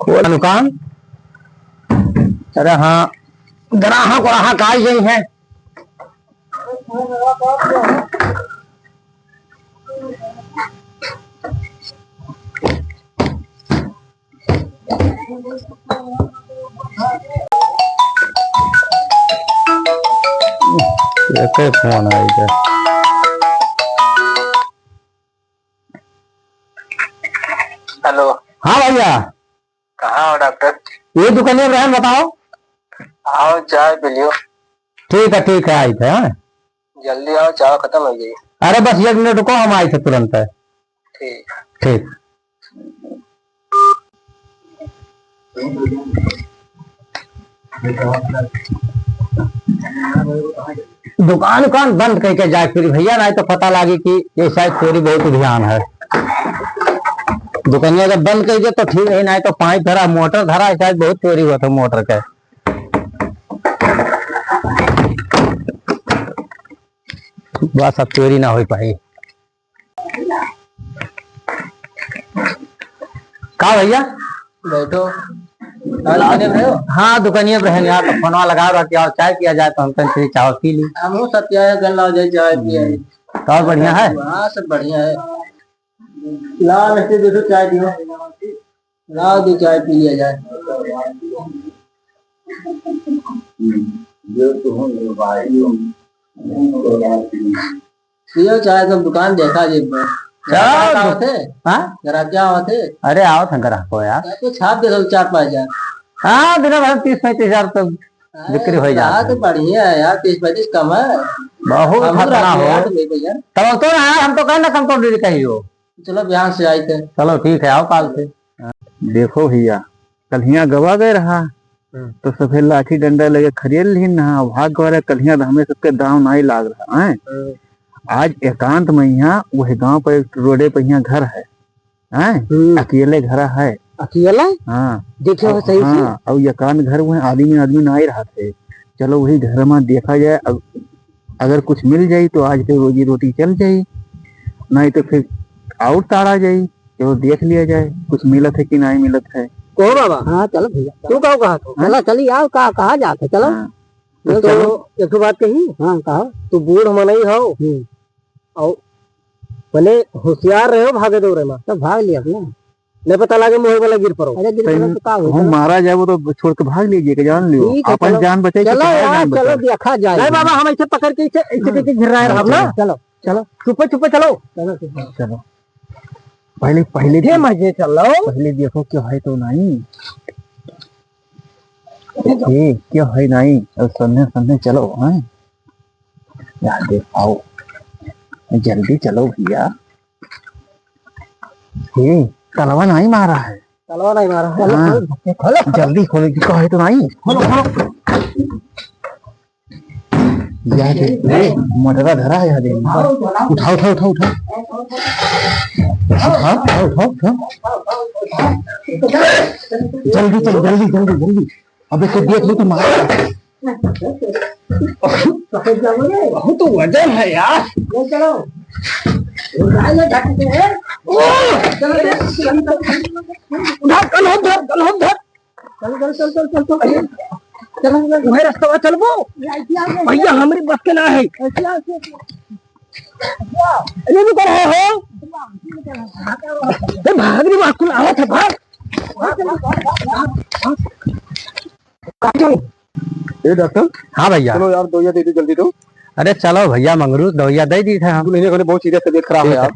वो दुकान। अरे हाँ, ग्राहक ग्राहक आ गई है। कैसे फोन आई है? हेलो। हाँ भैया, कहाँ हो डॉक्टर? ये दुकानिया बहन बताओ। आओ चाय पी लियो। ठीक है आई थे। हाँ जल्दी आओ, चाय खत्म हो गई। अरे बस 1 मिनट रुको, हम आए थे तुरंत। है ठीक। ठीक। दुकान बंद करके जाए फिर भैया, नहीं तो पता लगे कि ये शायद चोरी बहुत ध्यान है। दुकानिया जब बंद कर दिया तो ठीक है, नहीं तो पाइप धरा, मोटर धरा, शायद बहुत चोरी हुआ था मोटर का। बस अब चोरी ना हो पाई। कहा भैया? बैठो। हाँ दुकानिया बहन यार, तो फोनवा लगा रहा कि चाय पिया जाए, तो हम कहीं चाय पी ली। हम सत्या गल्ला जाए चाय पिया। तो और बढ़िया है? हाँ सब बढ़िया है। लाओ ऐसे दो चाय दियो। लाओ दो चाय पी लिया जाए। पियो चाय, सब दुकान देखा जी। ग्राहक क्या होते? अरे आओ था ग्राहक को यार, तो छाप दे 4-5 हजार। हाँ दिन भर 30-35 हजार तो बिक्री हो जाता है। तो बढ़िया है यार, 30-35 कम है। बहुत खतरा हो। तब तो यार हम तो कहना कम तो डेली कही हो। चलो बिहार से आए थे। चलो ठीक है, आओ काल से। देखो भैया, कल गवा गए रहा तो सफेद लाठी डंडा लगे खरीद ली ना, भाग गए कल हमें सबके दाम नहीं लाग रहा है। आज एकांत में यहाँ वही गांव पर रोडे पर यहाँ घर है, अकेले घर है। अकेला? हाँ देखो सही से। हाँ, अब एकांत घर वही आदमी नहीं रहा थे। चलो वही घर में देखा जाए, अगर कुछ मिल जाये तो आज के रोजी रोटी चल जाये, नहीं तो फिर और ताड़ा जाये। चलो देख लिया जाए कुछ मिलत है कि नहीं मिलत है। को बाबा? हाँ चलो भैया, तू कहो कहा तो चलो चली आओ, कहा जाते चलो। तो एक तो बात कही। हाँ कहा, तू बूढ़ मन ही हो और भले होशियार रहे हो, भागे दौड़े में तो भाग लिया अपना, नहीं पता लगे मुँह वाला गिर पड़ो। अरे गिर पड़ो तो का हो, हम मारा जाए वो तो छोड़ के भाग लीजिए, जान लियो अपन जान बचे। चलो यार चलो देखा जाए। नहीं बाबा, हम ऐसे पकड़ के ऐसे घिर रहे हैं ना। चलो चलो छुपे चलो चलो पहले ये मजे चलो। पहले देखो क्या है तो नहीं, क्या है नहीं, और सुनने चलो। हैं यार देख आओ, जल्दी चलो भैया। तलवा नहीं मारा है, तलवा नहीं मारा है। खोलो जल्दी खोलो, क्या है तो नहीं। खोलो मटरा धरा है यार, उठाओ जल्दी। अब इसे देख लो तो मार। बहुत तो वजन है यार। चलो वही रास्ता चलबो भैया, हमारी बस के ना है। ये भी कर रहे हो भाग रही बात आवा था भाग। डॉक्टर? हाँ भैया। चलो यार दवाइयाँ दे दी जल्दी तो। अरे चलो भैया, मंगरू दवाइयाँ दे दी थे हम। बहुत सीरियस तबीयत खराब है यार।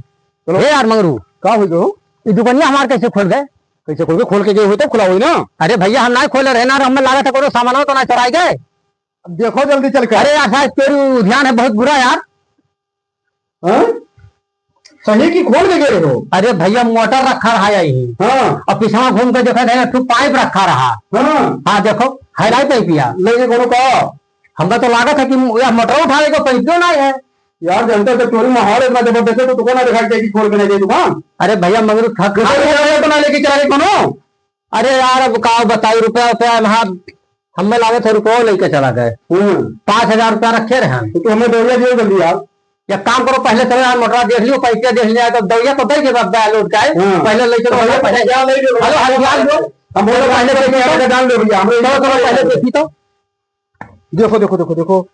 चलो यार मंगरू, क्या हुई तो? ये दुकानिया हमारे कैसे खोल गए? कैसे खोल के गए हुए तो खुला हुई ना। अरे भैया हम ना खोले रहे ना, हमें लगा था कोई सामान हो तो ना चुराए गए। अब देखो जल्दी चल के। अरे यार शायद तेरी ध्यान है बहुत बुरा यार। सही की खोल के गए हो? अरे भैया मोटर रखा रहा यही। हाँ। और पिछवा घूम कर देखा था तो पाइप रखा रहा। हाँ देखो हाईलाइट पाइप या लेके कोनो का हमका तो लागत है कि मोटर उठाने को पाइप क्यों नहीं है यार। जनता तो चोरी माहौल इतना जबरदस्त है तो दुकान दिखाई देगी खोल के नहीं गई दुकान। अरे भैया मगर थक बना लेके चला गए कोनो। अरे यार अब का बताइए, रुपया हमें लागत है, रुपया लेके चला गए। 5,000 रुपया रखे रहे हैं। तो हमें दौड़िया दियो जल्दी यार। एक काम करो, पहले चलो यार मोटर देख लियो, पैसे देख लिया तो दौड़िया तो दे के बाद लौट जाए। पहले ले चलो, पहले हम बोले पहले जान ले भैया, हम पहले देखी तो देखो देखो देखो देखो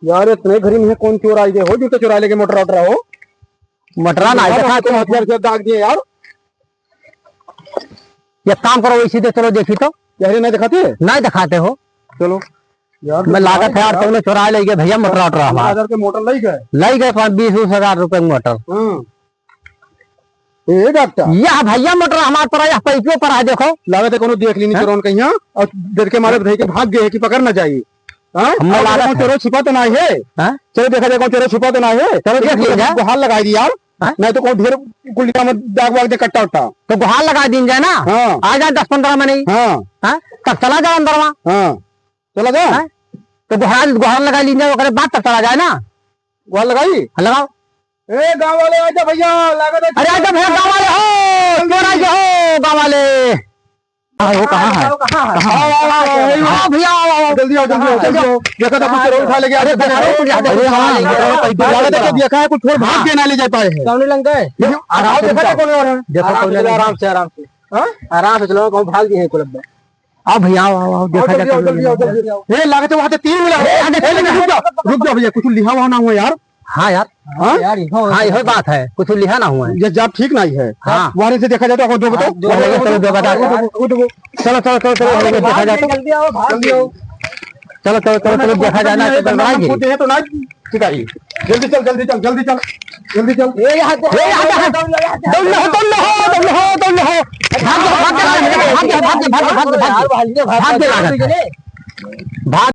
यार, इतने घरी में कौन चोर आई गए हो जो तो चुरा लेके मोटर वोटर हो। मटरा ना देखा तो हथियार से दाग दिए यार। ये काम करो, इसी दे चलो देखी तो यार नहीं दिखाते, नहीं दिखाते हो। चलो यार मैं लागत है यार, तुमने चुरा ले गए भैया मोटर वोटर हमारा। 10,000 के मोटर लाई गए। लग गए 20-20 हजार रुपए मोटर। ए डॉक्टर यह भैया मोटर हमारे पर यह पैसे पर है, देखो लागत है कोनो देख ली नहीं चोरों कहीं और डर के मारे भाई के भाग गए कि पकड़ ना जाइए। हमें लागत है। चोरों छिपा तो नहीं है। चलो देखा जाए कौन चोरों छिपा तो नहीं है। चलो देख लिया गुहार लगा दी यार, नहीं तो कौन ढेर गुलिया में दाग वाग दे कट्टा उट्टा तो गुहार लगा दी जाए ना। हाँ। आ जाए 10-15 में नहीं। हाँ तब चला जाए अंदर वहाँ। हाँ चला जाए तो गुहार गुहार लगा लीजिए, ओकरे बाद तक चला जाए ना। गुहार लगाई लगाओ। ए गांव वाले आजा भैया, लागत है। अरे आजा भैया, गाँव वाले हो, चोर आए हो गाँव वाले। वो कहाँ है? हाँ भैया जल्दी आओ जल्दी आओ जल्दी आओ। देखा था कुछ चोर उठा ले गया। देखा है कुछ चोर भाग के ना ले जा पाए हैं। सामने लग गए। आराम से देखो, आराम से आराम से चलो, भाग गए हैं क्लब में। आओ भैया आओ, देखा जाए। ये लागत है वहाँ से 3 मिला। रुक जाओ भैया, कुछ लिखा हुआ ना हुआ यार। हाँ यार, हाँ यही बात है, कुछ लिखा ना हुआ है। ये जब ठीक नहीं है। हाँ वहाँ से देखा जाए तो दो बताओ। चलो चलो चलो चलो देखा जाए। जल्दी आओ भाग आओ। चलो चलो चलो चलो देखा जाए ना। तो ना ठीक है, जल्दी चल जल्दी चल जल्दी चल जल्दी चल। भाग